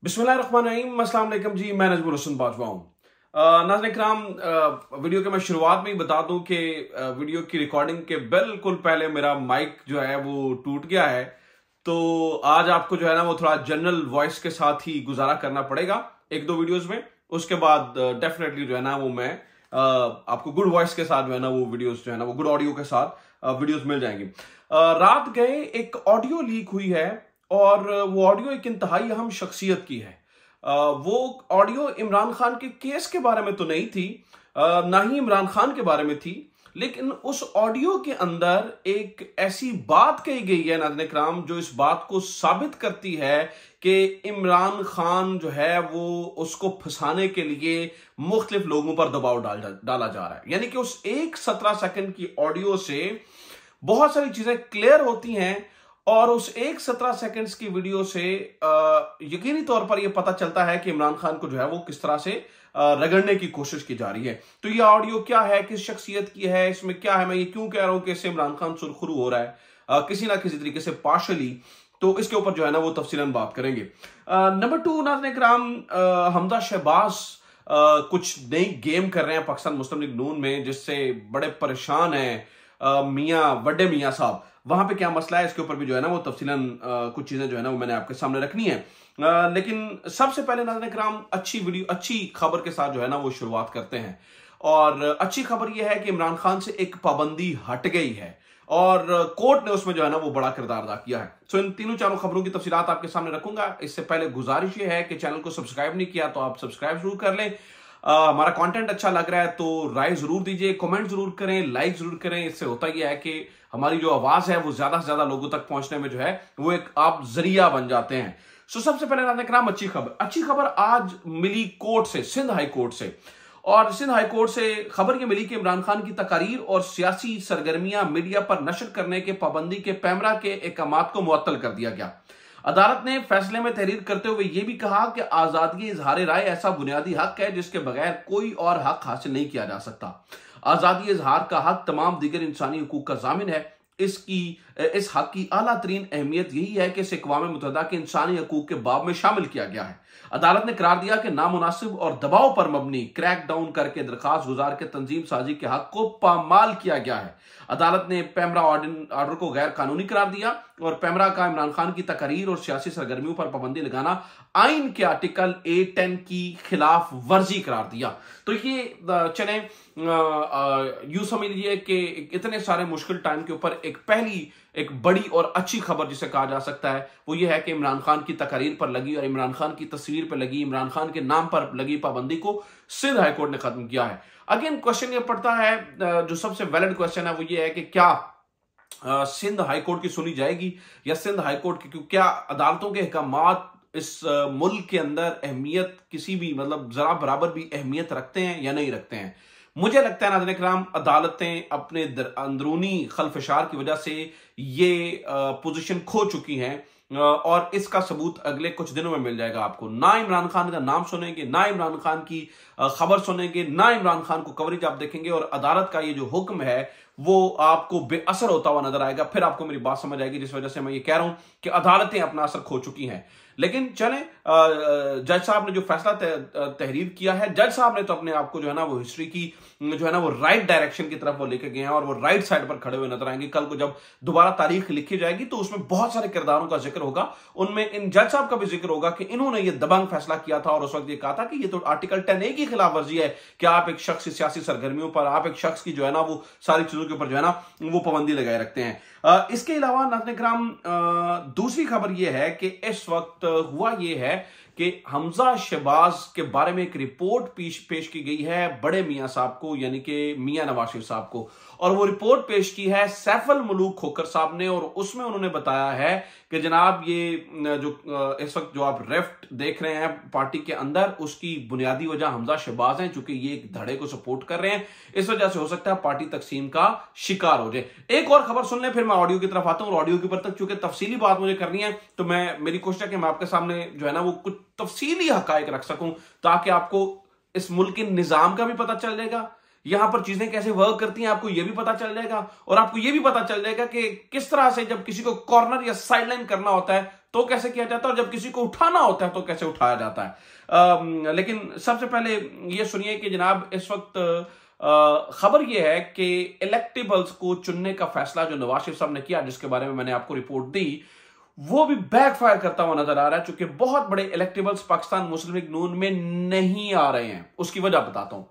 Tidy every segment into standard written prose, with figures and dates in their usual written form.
बिस्मिल्लाहिर्रहमानिर्रहीम, अस्सलाम वालेकुम जी। मैं नजमुल हसन बाजवा हूँ। नाज़रीन इकराम, वीडियो के मैं शुरुआत में ही बता दूं कि वीडियो की रिकॉर्डिंग के बिल्कुल पहले मेरा माइक जो है वो टूट गया है। तो आज आपको जो है ना वो थोड़ा जनरल वॉइस के साथ ही गुजारा करना पड़ेगा एक दो वीडियोस में। उसके बाद डेफिनेटली जो है ना वो मैं आपको गुड वॉइस के साथ जो है ना वो वीडियोस जो है ना वो गुड ऑडियो के साथ वीडियोस मिल जाएंगी। रात गए एक ऑडियो लीक हुई है और वो ऑडियो एक इंतहाई अहम शख्सियत की है। वो ऑडियो इमरान खान के केस के बारे में तो नहीं थी, ना ही इमरान खान के बारे में थी, लेकिन उस ऑडियो के अंदर एक ऐसी बात कही गई है नाज़रीन इकराम जो इस बात को साबित करती है कि इमरान खान जो है वो उसको फंसाने के लिए मुख्तलिफ लोगों पर दबाव डाला जा रहा है। यानी कि उस एक 17 सेकंड की ऑडियो से बहुत सारी चीजें क्लियर होती हैं और उस एक 17 सेकंड्स की वीडियो से यकीनी तौर पर यह पता चलता है कि इमरान खान को जो है वो किस तरह से रगड़ने की कोशिश की जा रही है। तो यह ऑडियो क्या है, किस शख्सियत की है, इसमें क्या है, मैं ये क्यों कह रहा हूं कि इससे इमरान खान सुरखरू हो रहा है किसी ना किसी तरीके से पार्शली, तो इसके ऊपर जो है ना वो तफसीलन बात करेंगे। नंबर 2 नाज़रीन इकराम, हमजा शहबाज कुछ नई गेम कर रहे हैं पाकिस्तान मुस्लिम लीग नून में, जिससे बड़े परेशान हैं मियां वड्डे मियां साहब। वहां पे क्या मसला है इसके ऊपर भी जो है ना वो तफसीलन कुछ चीजें जो है ना वो मैंने आपके सामने रखनी है। लेकिन सबसे पहले नाज़रीन इकराम अच्छी खबर के साथ जो है ना वो शुरुआत करते हैं। और अच्छी खबर यह है कि इमरान खान से एक पाबंदी हट गई है और कोर्ट ने उसमें जो है ना वो बड़ा किरदार अदा किया है। सो इन तीनों चारों खबरों की तफसीलात आपके सामने रखूंगा। इससे पहले गुजारिश ये है कि चैनल को सब्सक्राइब नहीं किया तो आप सब्सक्राइब जरूर कर लें। हमारा कंटेंट अच्छा लग रहा है तो राय जरूर दीजिए, कमेंट जरूर करें, लाइक जरूर करें। इससे होता यह है कि हमारी जो आवाज है वो ज्यादा से ज्यादा लोगों तक पहुंचने में जो है वो एक आप जरिया बन जाते हैं। सो सबसे पहले नाज़रीन इकराम अच्छी खबर आज मिली कोर्ट से, सिंध हाई कोर्ट से। और सिंध हाई कोर्ट से खबर यह मिली कि इमरान खान की तकारीर और सियासी सरगर्मियां मीडिया पर नशर करने के पाबंदी के पैमरा के अहकामात को मुअत्तल कर दिया गया। अदालत ने फैसले में तहरीर करते हुए यह भी कहा कि आजादी इजहार राय ऐसा बुनियादी हक है जिसके बगैर कोई और हक हासिल नहीं किया जा सकता। आजादी इजहार का हक तमाम दीगर इंसानी हुकूक का जामिन है। इस हक की आला तरीन अहमियत यही है कि इसे अक़वाम मुत्तहिदा के इंसानी हकूक के बाब में शामिल किया गया है। अदालत ने करार दिया कि नामुनासिब और दबाव पर मबनी क्रैक डाउन करके दरखास्त गुजार के तंजीम साजी के हक को पामाल किया गया है। अदालत ने पैमरा ऑर्डर को गैर कानूनी करार दिया और पैमरा का इमरान खान की तकरीर और सियासी सरगर्मियों पर पाबंदी लगाना आइन के आर्टिकल 810 की खिलाफ वर्जी करार दिया। तो ये चले यूं समझ लीजिए कि इतने सारे मुश्किल टाइम के ऊपर एक बड़ी और अच्छी खबर जिसे कहा जा सकता है वो ये है कि इमरान खान की तकरीर पर लगी और इमरान खान की तस्वीर पर लगी, इमरान खान के नाम पर लगी पाबंदी को सिंध हाई कोर्ट ने खत्म किया है। अगेन क्वेश्चन ये पड़ता है, जो सबसे वैलिड क्वेश्चन है वो ये है कि क्या सिंध हाई कोर्ट की सुनी जाएगी या सिंध हाई कोर्ट की, क्या अदालतों के अहकामात इस मुल्क के अंदर अहमियत किसी भी मतलब जरा बराबर भी अहमियत रखते हैं या नहीं रखते हैं। मुझे लगता है नाज़रीन इकराम अदालतें अपने अंदरूनी खलफशार की वजह से ये पोजीशन खो चुकी हैं और इसका सबूत अगले कुछ दिनों में मिल जाएगा आपको। ना इमरान खान का नाम सुनेंगे, ना इमरान खान की खबर सुनेंगे, ना इमरान खान को कवरेज आप देखेंगे और अदालत का ये जो हुक्म है वो आपको बेअसर होता हुआ नजर आएगा। फिर आपको मेरी बात समझ आएगी जिस वजह से मैं ये कह रहा हूं कि अदालतें अपना असर खो चुकी हैं। लेकिन चलें, जज साहब ने जो फैसला तहरीर किया है, जज साहब ने तो अपने आप को जो है ना वो हिस्ट्री की जो है ना वो राइट डायरेक्शन की तरफ वो लेके गए हैं और वो राइट साइड पर खड़े हुए नजर आएंगे। कल को जब दोबारा तारीख लिखी जाएगी तो उसमें बहुत सारे किरदारों का जिक्र होगा, उनमें इन जज साहब का भी जिक्र होगा कि इन्होंने ये दबंग फैसला किया था और उस वक्त ये कहा था कि ये तो आर्टिकल 10A की खिलाफ वर्जी है कि आप एक शख्स की सियासी सरगर्मियों पर, आप एक शख्स की जो है ना वो सारी चीजों के ऊपर जो है ना वो पाबंदी लगाए रखते हैं। इसके अलावा नाज़रीन इकराम दूसरी खबर यह है कि इस वक्त हुआ यह है कि हमजा शहबाज के बारे में एक रिपोर्ट पेश की गई है बड़े मियां साहब को, यानी कि मियां नवाज शरीफ साहब को, और वो रिपोर्ट पेश की है सैफ अल मुलूक खोखर साहब ने और उसमें उन्होंने बताया है कि जनाब ये जो इस वक्त जो आप रेफ्ट देख रहे हैं पार्टी के अंदर, उसकी बुनियादी वजह हमजा शहबाज हैं, चूंकि ये एक धड़े को सपोर्ट कर रहे हैं, इस वजह से हो सकता है पार्टी तकसीम का शिकार हो जाए। एक और खबर सुन लें फिर मैं ऑडियो की तरफ आता हूं और ऑडियो के ऊपर तक चूंकि तफसीली बात मुझे करनी है तो मेरी कोशिश है कि मैं आपके सामने जो है ना वो कुछ तफसीली हकायक रख सकूं ताकि आपको इस मुल्क के निजाम का भी पता चल जाएगा, यहां पर चीजें कैसे वर्क करती हैं आपको यह भी पता चल जाएगा और आपको यह भी पता चल जाएगा कि किस तरह से जब किसी को कॉर्नर या साइडलाइन करना होता है तो कैसे किया जाता है, और जब किसी को उठाना होता है तो कैसे उठाया जाता है। लेकिन सबसे पहले ये सुनिए कि जनाब इस वक्त खबर यह है कि इलेक्टेबल्स को चुनने का फैसला जो नवाज शरीफ साहब ने किया, जिसके बारे में मैंने आपको रिपोर्ट दी, वो भी बैकफायर करता हुआ नजर आ रहा है, क्योंकि बहुत बड़े इलेक्टेबल्स पाकिस्तान मुस्लिम लीग नून में नहीं आ रहे हैं। उसकी वजह बताता हूं।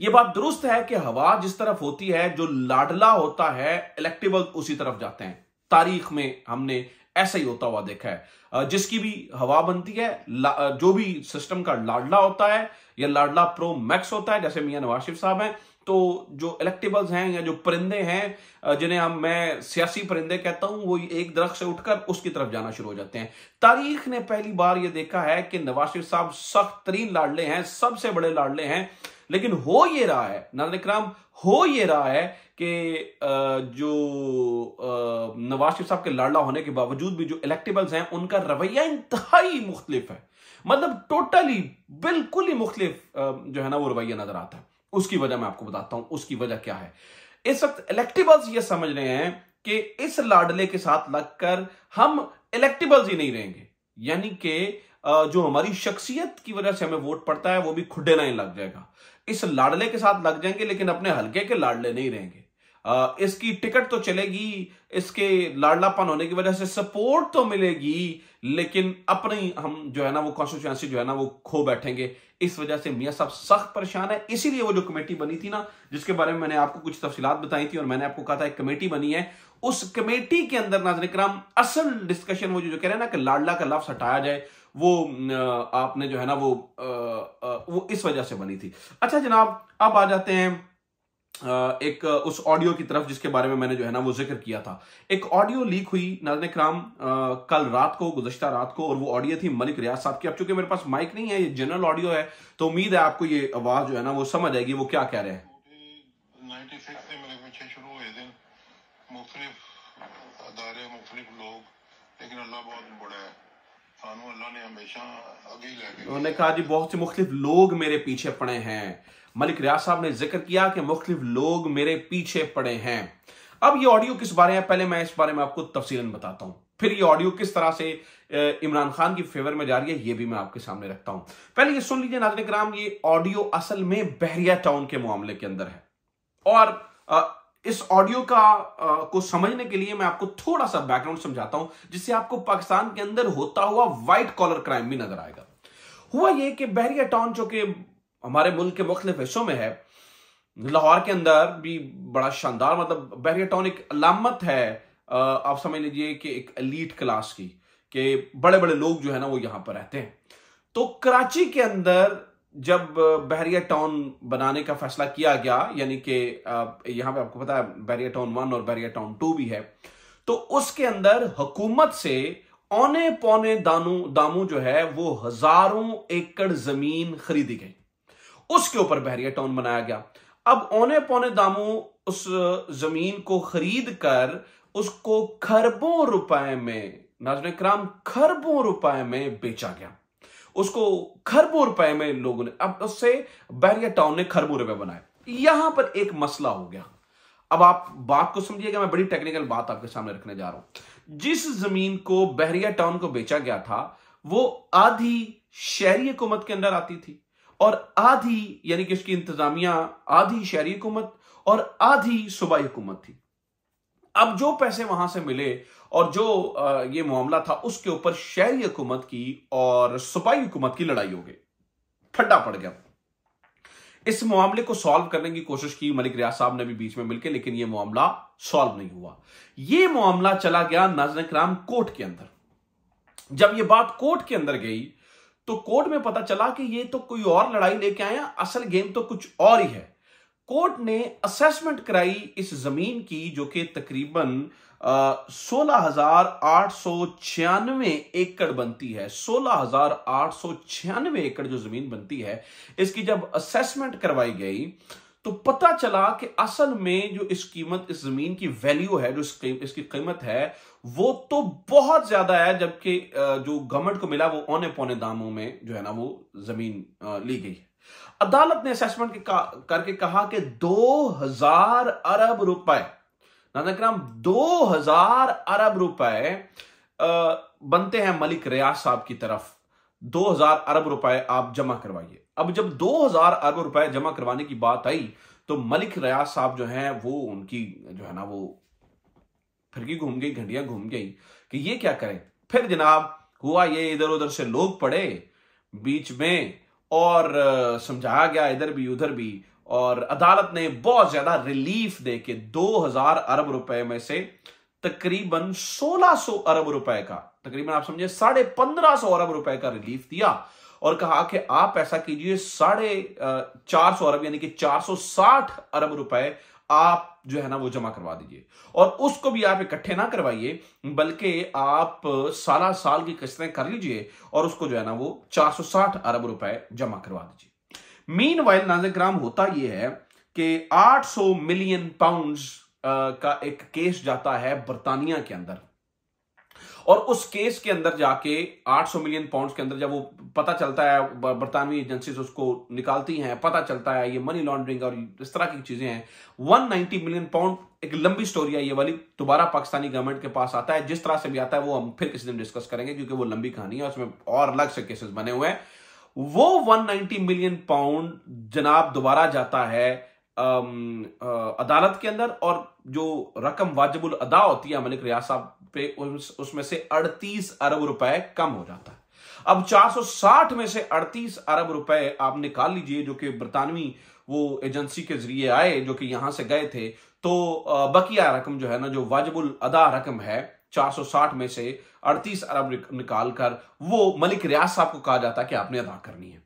यह बात दुरुस्त है कि हवा जिस तरफ होती है, जो लाडला होता है, इलेक्टेबल उसी तरफ जाते हैं। तारीख में हमने ऐसा ही होता हुआ देखा है। जिसकी भी हवा बनती है, जो भी सिस्टम का लाडला होता है या लाडला प्रो मैक्स होता है, जैसे मियां नवाज शरीफ साहब हैं, तो जो इलेक्टेबल्स हैं या जो परिंदे हैं जिन्हें मैं सियासी परिंदे कहता हूं, वो एक दरख्त से उठकर उसकी तरफ जाना शुरू हो जाते हैं। तारीख ने पहली बार यह देखा है कि नवाज शरीफ साहब सख्त तरीन लाडले हैं, सबसे बड़े लाडले हैं, लेकिन हो ये रहा है नाज़रीन इकराम, हो ये रहा है कि जो नवाज शरीफ साहब के लाडला होने के बावजूद भी जो इलेक्टेबल्स हैं उनका रवैया इंतहाई मुख्तलिफ है। मतलब टोटली बिल्कुल ही मुख्तलिफ जो है ना वो रवैया नजर आता है। उसकी वजह मैं आपको बताता हूं, उसकी वजह क्या है। इस वक्त इलेक्टेबल्स ये समझ रहे हैं कि इस लाडले के साथ लगकर हम इलेक्टेबल्स ही नहीं रहेंगे, यानी कि जो हमारी शख्सियत की वजह से हमें वोट पड़ता है वो भी खुडे नहीं लग जाएगा। इस लाडले के साथ लग जाएंगे लेकिन अपने हल्के के लाडले नहीं रहेंगे। इसकी टिकट तो चलेगी, इसके लाडलापन होने की वजह से सपोर्ट तो मिलेगी, लेकिन अपनी हम जो है ना वो कॉन्स्टिट्यूएंसी जो है ना वो खो बैठेंगे। इस वजह से मियां साहब सख्त परेशान है। इसीलिए वो जो कमेटी बनी थी ना, जिसके बारे में मैंने आपको कुछ तफसीलात बताई थी और मैंने आपको कहा था एक कमेटी बनी है, उस कमेटी के अंदर नाज़रीन इकराम असल डिस्कशन वो जो कह रहे हैं ना कि लाडला का लफ्ज हटाया जाए, वो आपने जो है ना वो इस वजह से बनी थी। अच्छा जनाब, अब आ जाते हैं एक उस ऑडियो की तरफ जिसके बारे में मैंने जो है ना वो जिक्र किया था। एक ऑडियो लीक हुई नाज़रीन इकराम कल रात को, गुज़श्ता रात को, और वो ऑडियो थी मलिक रियाज साहब की। अब चूंकि मेरे पास माइक नहीं है, ये जनरल ऑडियो है, तो उम्मीद है आपको ये आवाज जो है ना वो समझ आएगी वो क्या कह रहे हैं। 96 से मेरे पीछे शुरू हुए दिन मुख्तलिफ अदारे, मुख्तलिफ लोग, लेकिन अल्लाह बहुत बड़ा है, सानू अल्लाह ने हमेशा आगे लेके। उन्होंने कहा जी बहुत से मुख्तलिफ लोग मेरे पीछे पड़े हैं। मलिक रियाज साहब ने जिक्र किया कि मुख्तलिफ लोग मेरे पीछे पड़े हैं। अब ये ऑडियो किस बारे में, पहले मैं इस बारे में आपको तफसीलन बताता हूं, फिर ये ऑडियो किस तरह से इमरान खान की फेवर में जा रही है ये भी मैं आपके सामने रखता हूं। पहले ये सुन लीजिए नाज़रीन किराम, ये ऑडियो असल में बहरिया टाउन के मामले के अंदर है, और इस ऑडियो को समझने के लिए मैं आपको थोड़ा सा बैकग्राउंड समझाता हूं, जिससे आपको पाकिस्तान के अंदर होता हुआ व्हाइट कॉलर क्राइम भी नजर आएगा। हुआ ये कि बहरिया टाउन जो कि हमारे मुल्क के मुख्तलिफ हिस्सों में है, लाहौर के अंदर भी बड़ा शानदार, मतलब बहरिया टाउन एक अलामत है, आप समझ लीजिए कि एक एलीट क्लास की, कि बड़े बड़े लोग जो है ना वो यहां पर रहते हैं। तो कराची के अंदर जब बहरिया टाउन बनाने का फैसला किया गया, यानी कि यहां पे आपको पता है बहरिया टाउन 1 और बहरिया टाउन 2 भी है, तो उसके अंदर हुकूमत से औने पौने दामू जो है वो हजारों एकड़ जमीन खरीदी गई, उसके ऊपर बहरिया टाउन बनाया गया। अब औने पौने दामू उस जमीन को खरीद कर उसको खरबों रुपए में, नाज़रीन किराम खरबों रुपए में बेचा गया, उसको खरबों रुपए में लोगों ने, अब उससे बहरिया टाउन ने खरबों रुपए बनाए। यहां पर एक मसला हो गया। अब आप बात को समझिएगा, मैं बड़ी टेक्निकल बात आपके सामने रखने जा रहा हूं। जिस जमीन को बहरिया टाउन को बेचा गया था वो आधी शहरी हुकूमत के अंदर आती थी और आधी, यानी कि इसकी इंतजामिया आधी शहरी हुकूमत और आधी सूबाई हुकूमत थी। अब जो पैसे वहां से मिले और जो ये मामला था उसके ऊपर शहरी हुकूमत की और सूबाई हुकूमत की लड़ाई हो गई, ठंडा पड़ गया। इस मामले को सॉल्व करने की कोशिश की मलिक रियाज साहब ने भी बीच में मिलकर, लेकिन यह मामला सॉल्व नहीं हुआ। यह मामला चला गया नाज़रीन किराम कोर्ट के अंदर। जब यह बात कोर्ट के अंदर गई तो कोर्ट में पता चला कि यह तो कोई और लड़ाई लेके आया, असल गेम तो कुछ और ही है। कोर्ट ने असेसमेंट कराई इस जमीन की, जो कि तकरीबन 16,896 एकड़ बनती है। 16,896 एकड़ जो जमीन बनती है, इसकी जब असेसमेंट करवाई गई तो पता चला कि असल में जो इस जमीन की वैल्यू है, जो इसकी कीमत है, वो तो बहुत ज्यादा है, जबकि जो गवर्नमेंट को मिला वो औने पौने दामों में जो है ना वो जमीन ली गई। अदालत ने असेसमेंट करके कहा कि 2000 अरब रुपए, नाज़रीन किराम 2000 अरब रुपए बनते हैं मलिक रियाज साहब की तरफ, 2000 अरब रुपए आप जमा करवाइए। अब जब 2000 अरब रुपए जमा करवाने की बात आई तो मलिक रियाज साहब जो हैं वो उनकी जो है ना वो फिरकी घूम गई, घंटियां घूम गई कि ये क्या करें। फिर जनाब हुआ ये, इधर उधर से लोग पड़े बीच में और समझाया गया इधर भी उधर भी, और अदालत ने बहुत ज्यादा रिलीफ दे के 2000 अरब रुपए में से तकरीबन 1600 अरब रुपए का, तकरीबन आप समझे 1550 अरब रुपए का रिलीफ दिया और कहा कि आप ऐसा कीजिए 450 अरब यानी कि 460 अरब रुपए आप जो है ना वो जमा करवा दीजिए, और उसको भी आप इकट्ठे ना करवाइए बल्कि आप साल की किस्तें कर लीजिए और उसको जो है ना वो 460 अरब रुपए जमा करवा दीजिए। मीनवाइल नाज़रीन किराम होता यह है कि 800 मिलियन पाउंड्स का एक केस जाता है बर्तानिया के अंदर, और उस केस के अंदर जाके 800 मिलियन पाउंड्स के अंदर जब वो पता चलता है, बरतानवी एजेंसी उसको निकालती हैं, पता चलता है ये मनी लॉन्ड्रिंग और इस तरह की चीजें हैं, 190 मिलियन पाउंड, एक लंबी स्टोरी है ये वाली, दोबारा पाकिस्तानी गवर्नमेंट के पास आता है। जिस तरह से भी आता है वो हम फिर किसी दिन डिस्कस करेंगे क्योंकि वो लंबी कहानी है, उसमें और अलग से केसेस बने हुए हैं। वो 190 मिलियन पाउंड जनाब दोबारा जाता है अदालत के अंदर, और जो रकम वाजिबुल अदा होती है मलिक रियाज साहब पे उसमें से 38 अरब रुपए कम हो जाता है। अब 460 में से 38 अरब रुपए आप निकाल लीजिए जो कि बरतानवी वो एजेंसी के जरिए आए, जो कि यहां से गए थे, तो बकिया रकम जो है ना, जो वाजिबुल अदा रकम है 460 में से 38 अरब निकाल कर वो मलिक रियाज साहब को कहा जाता है कि आपने अदा करनी है।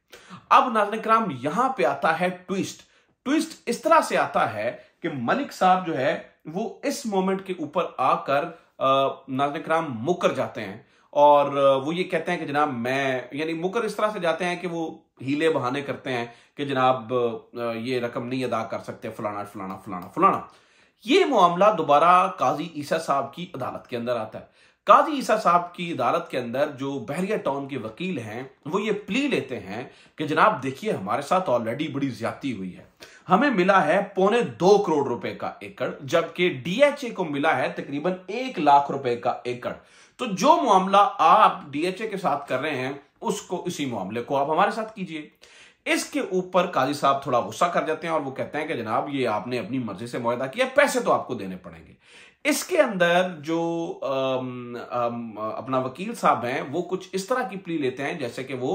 अब नाज़रीन किराम यहां पे आता है ट्विस्ट इस तरह से आता है कि मलिक साहब जो है वो इस मोमेंट के ऊपर आकर नाज़रीन किराम मुकर जाते हैं, और वो ये कहते हैं कि जनाब मैं, यानी मुकर इस तरह से जाते हैं कि वो हीले बहाने करते हैं कि जनाब ये रकम नहीं अदा कर सकते, फलाना फलाना फलाना फलाना। ये मामला दोबारा काजी ईसा साहब की अदालत के अंदर आता है। काजी ईसा साहब की अदालत के अंदर जो बहरिया टाउन के वकील हैं वो ये प्ली लेते हैं कि जनाब देखिए हमारे साथ ऑलरेडी बड़ी ज्यादती हुई है, हमें मिला है 2.25 करोड़ रुपए का एकड़, जबकि डीएचए को मिला है तकरीबन 1 लाख रुपए का एकड़। तो जो मामला आप डीएचए के साथ कर रहे हैं उसको, इसी मामले को आप हमारे साथ कीजिए। इसके ऊपर काजी साहब थोड़ा गुस्सा कर जाते हैं और वो कहते हैं कि जनाब ये आपने अपनी मर्जी से मुआहदा किया, पैसे तो आपको देने पड़ेंगे। इसके अंदर जो अपना वकील साहब हैं वो कुछ इस तरह की प्ली लेते हैं जैसे कि वो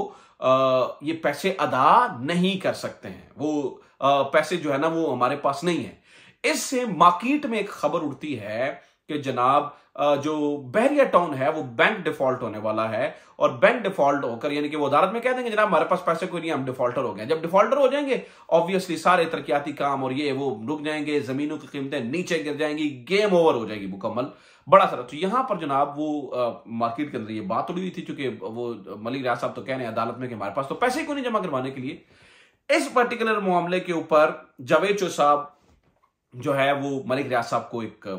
ये पैसे अदा नहीं कर सकते हैं, वो पैसे जो है ना वो हमारे पास नहीं है। इससे मार्केट में एक खबर उड़ती है कि जनाब जो बहरिया टाउन है वो बैंक डिफॉल्ट होने वाला है, और बैंक डिफॉल्ट होकर यानी कि वो अदालत में कह देंगे जनाब हमारे पास पैसे कोई नहीं, हम डिफॉल्टर हो गए। जब डिफॉल्टर हो जाएंगे ऑब्वियसली सारे तरक्याती काम और ये वो रुक जाएंगे, जमीनों की कीमतें नीचे गिर जाएंगी, गेम ओवर हो जाएगी मुकम्मल, बड़ा सारा। तो यहां पर जनाब वो मार्केट के अंदर ये बात उड़ी हुई थी, चूंकि वो मलिक रियाज साहब तो कह रहे हैं अदालत में कि हमारे पास तो पैसे को नहीं जमा करवाने के लिए। इस पर्टिकुलर मामले के ऊपर जावेद साहब जो है वो मलिक रियाज साहब को एक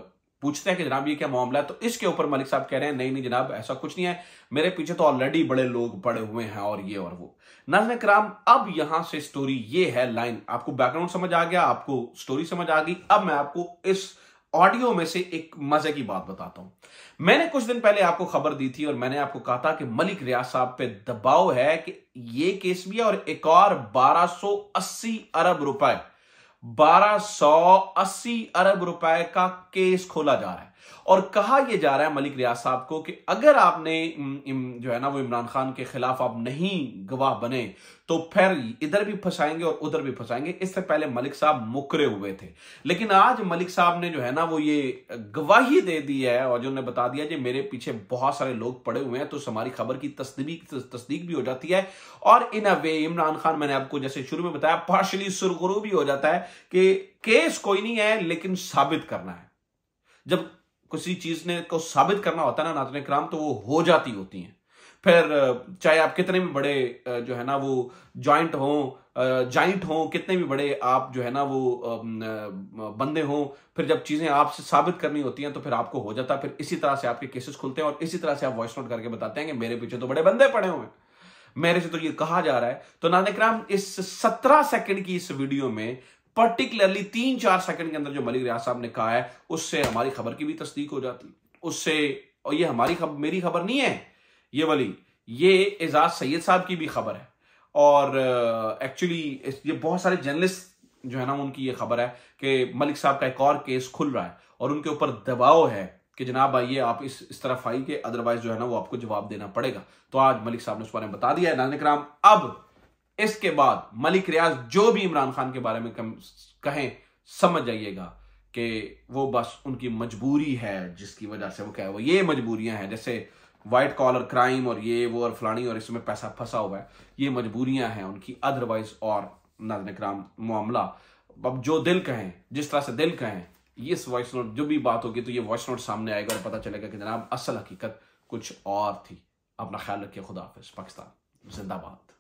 पूछते हैं कि जनाब ये क्या मामला है, तो इसके ऊपर मलिक साहब कह रहे हैं नहीं जनाब ऐसा कुछ नहीं है, मेरे पीछे तो ऑलरेडी बड़े लोग पड़े हुए हैं और ये और वो। नाज़रीन किराम अब यहां से स्टोरी ये है, लाइन आपको बैकग्राउंड समझ आ गया, आपको स्टोरी समझ आ गई। अब मैं आपको इस ऑडियो में से एक मजे की बात बताता हूं। मैंने कुछ दिन पहले आपको खबर दी थी और मैंने आपको कहा था कि मलिक रियाज साहब पे दबाव है कि ये केस भी है और एक और 1280 अरब रुपए 1280 अरब रुपए का केस खोला जा रहा है, और कहा यह जा रहा है मलिक रियाज साहब को कि अगर आपने जो है ना वो इमरान खान के खिलाफ आप नहीं गवाह बने तो फिर इधर भी फंसाएंगे और उधर भी फंसाएंगे। इससे पहले मलिक साहब मुकरे हुए थे, लेकिन आज मलिक साहब ने जो है ना वो ये गवाही दे दी है और जो उन्होंने बता दिया कि मेरे पीछे बहुत सारे लोग पड़े हुए हैं, तो हमारी खबर की तस्दीक भी हो जाती है, और इन अ वे इमरान खान, मैंने आपको जैसे शुरू में बताया, पार्शली सुरगुरू भी हो जाता है कि केस कोई नहीं है लेकिन साबित करना है। जब किसी चीज ने को साबित करना होता है ना नाज़रीन किराम, तो वो हो जाती होती हैं। फिर चाहे आप कितने भी बड़े जो है ना वो जाइंट हों, कितने भी बड़े आप जो है ना वो बंदे हों, फिर जब चीजें आपसे साबित करनी होती हैं तो फिर आपको हो जाता है। फिर इसी तरह से आपके केसेस खुलते हैं और इसी तरह से आप वॉइस नोट करके बताते हैं कि मेरे पीछे तो बड़े बंदे पड़े हुए हैं, मेरे से तो ये कहा जा रहा है। तो नाज़रीन किराम इस 17 सेकंड की इस वीडियो में पर्टिकुलरली 3-4 सेकंड के अंदर जो मलिक रियाज साहब ने कहा है उससे हमारी खबर की भी तस्दीक हो जाती, उससे, और ये मेरी खबर नहीं है, ये वाली, ये एजाज सैयद साहब की भी खबर है। और एक्चुअली ये बहुत सारे जर्नलिस्ट जो है ना, उनकी ये खबर है कि मलिक साहब का एक और केस खुल रहा है और उनके ऊपर दबाव है कि जनाब आइए आप इस तरफ आइए, अदरवाइज जो है ना वो आपको जवाब देना पड़ेगा। तो आज मलिक साहब ने उस बारे में बता दिया है। नाज़रीन किराम, अब इसके बाद मलिक रियाज जो भी इमरान खान के बारे में कहें, समझ जाइएगा कि वो बस उनकी मजबूरी है, जिसकी वजह से वो क्या है, वो ये मजबूरियां हैं, जैसे वाइट कॉलर क्राइम और ये वो और फलानी और इसमें पैसा फंसा हुआ है, ये मजबूरियां हैं उनकी। अदरवाइज और नाज़रीन किराम मामला अब जो दिल कहें, जिस तरह से दिल कहें, ये वॉइस नोट जो भी बात होगी तो ये वॉइस नोट सामने आएगा और पता चलेगा कि जनाब असल हकीकत कुछ और थी। अपना ख्याल रखिए। खुदा हाफिज़। पाकिस्तान जिंदाबाद।